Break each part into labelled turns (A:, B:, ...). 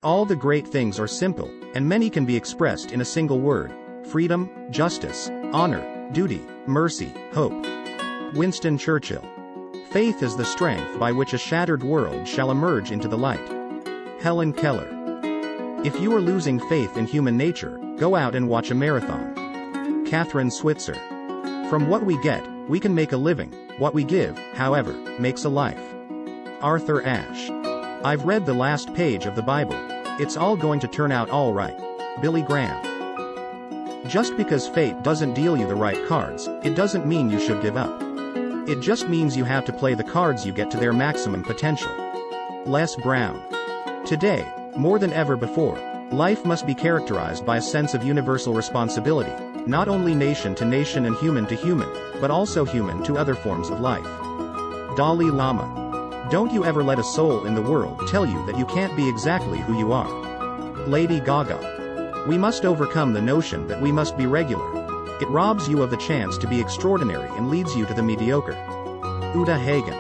A: All the great things are simple, and many can be expressed in a single word: freedom, justice, honor, duty, mercy, hope. Winston Churchill. Faith is the strength by which a shattered world shall emerge into the light. Helen Keller. If you are losing faith in human nature, go out and watch a marathon. Catherine Switzer. From what we get, we can make a living. What we give, however, makes a life. Arthur Ashe. I've read the last page of the Bible. It's all going to turn out all right. Billy Graham. Just because fate doesn't deal you the right cards, it doesn't mean you should give up. It just means you have to play the cards you get to their maximum potential. Les Brown. Today, more than ever before, life must be characterized by a sense of universal responsibility, not only nation to nation and human to human, but also human to other forms of life. Dalai Lama. Don't you ever let a soul in the world tell you that you can't be exactly who you are. Lady Gaga. We must overcome the notion that we must be regular. It robs you of the chance to be extraordinary and leads you to the mediocre. Uta Hagen.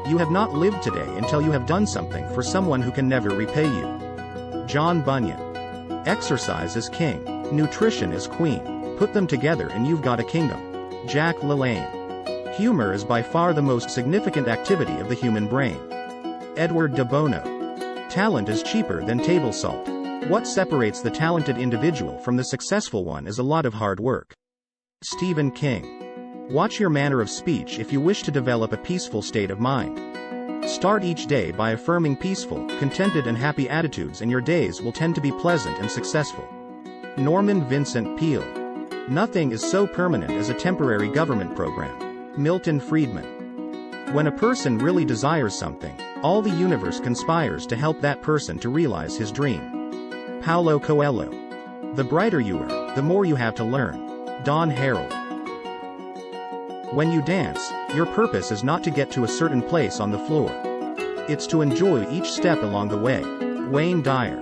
A: You have not lived today until you have done something for someone who can never repay you. John Bunyan. Exercise is king. Nutrition is queen. Put them together and you've got a kingdom. Jack LaLanne. Humor is by far the most significant activity of the human brain. Edward de Bono. Talent is cheaper than table salt. What separates the talented individual from the successful one is a lot of hard work. Stephen King. Watch your manner of speech if you wish to develop a peaceful state of mind. Start each day by affirming peaceful, contented and happy attitudes, and your days will tend to be pleasant and successful. Norman Vincent Peale. Nothing is so permanent as a temporary government program. Milton Friedman. When a person really desires something, all the universe conspires to help that person to realize his dream. Paulo Coelho. The brighter you are, the more you have to learn. Don Harold. When you dance, your purpose is not to get to a certain place on the floor. It's to enjoy each step along the way. Wayne Dyer.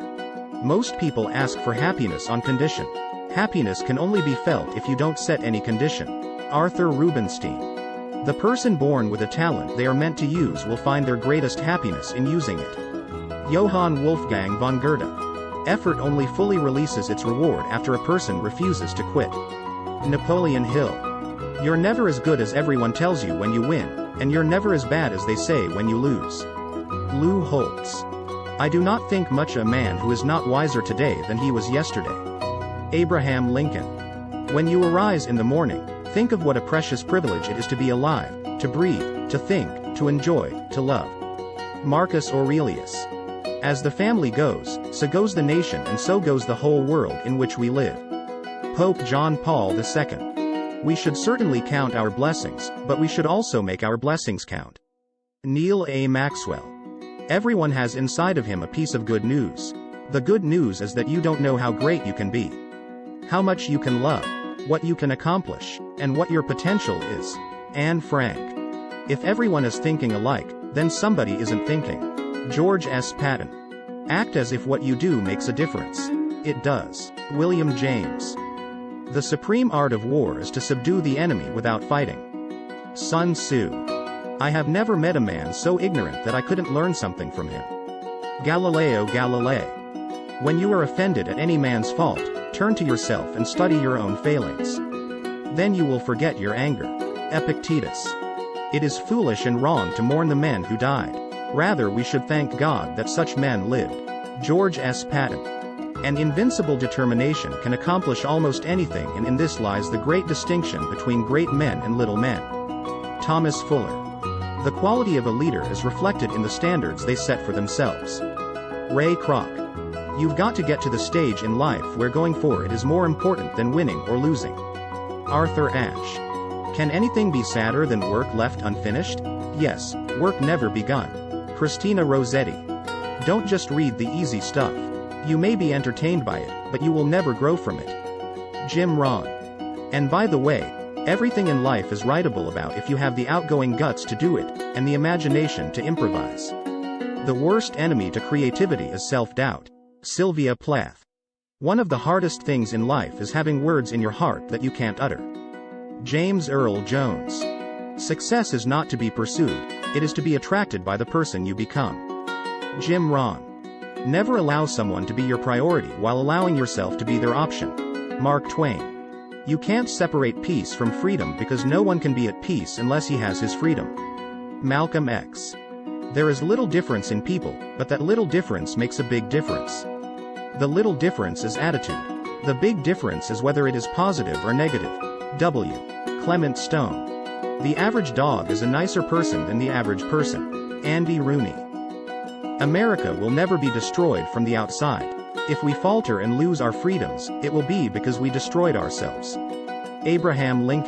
A: Most people ask for happiness on condition. Happiness can only be felt if you don't set any condition. Arthur Rubinstein. The person born with a talent they are meant to use will find their greatest happiness in using it. Johann Wolfgang von Goethe. Effort only fully releases its reward after a person refuses to quit. Napoleon Hill. You're never as good as everyone tells you when you win, and you're never as bad as they say when you lose. Lou Holtz. I do not think much a man who is not wiser today than he was yesterday. Abraham Lincoln. When you arise in the morning, think of what a precious privilege it is to be alive, to breathe, to think, to enjoy, to love. Marcus Aurelius. As the family goes, so goes the nation, and so goes the whole world in which we live. Pope John Paul II. We should certainly count our blessings, but we should also make our blessings count. Neil A. Maxwell. Everyone has inside of him a piece of good news. The good news is that you don't know how great you can be, how much you can love, what you can accomplish, and what your potential is. Anne Frank. If everyone is thinking alike, then somebody isn't thinking. George S. Patton. Act as if what you do makes a difference. It does. William James. The supreme art of war is to subdue the enemy without fighting. Sun Tzu. I have never met a man so ignorant that I couldn't learn something from him. Galileo Galilei. When you are offended at any man's fault, turn to yourself and study your own failings. Then you will forget your anger. Epictetus. It is foolish and wrong to mourn the men who died. Rather we should thank God that such men lived. George S. Patton. An invincible determination can accomplish almost anything, and in this lies the great distinction between great men and little men. Thomas Fuller. The quality of a leader is reflected in the standards they set for themselves. Ray Kroc. You've got to get to the stage in life where going for it is more important than winning or losing. Arthur Ashe. Can anything be sadder than work left unfinished? Yes, work never begun. Christina Rossetti. Don't just read the easy stuff. You may be entertained by it, but you will never grow from it. Jim Rohn. And by the way, everything in life is writable about if you have the outgoing guts to do it, and the imagination to improvise. The worst enemy to creativity is self-doubt. Sylvia Plath. One of the hardest things in life is having words in your heart that you can't utter. James Earl Jones. Success is not to be pursued, it is to be attracted by the person you become. Jim Rohn. Never allow someone to be your priority while allowing yourself to be their option. Mark Twain. You can't separate peace from freedom because no one can be at peace unless he has his freedom. Malcolm X. There is little difference in people, but that little difference makes a big difference. The little difference is attitude. The big difference is whether it is positive or negative. W. Clement Stone. The average dog is a nicer person than the average person. Andy Rooney. America will never be destroyed from the outside. If we falter and lose our freedoms, it will be because we destroyed ourselves. Abraham Lincoln.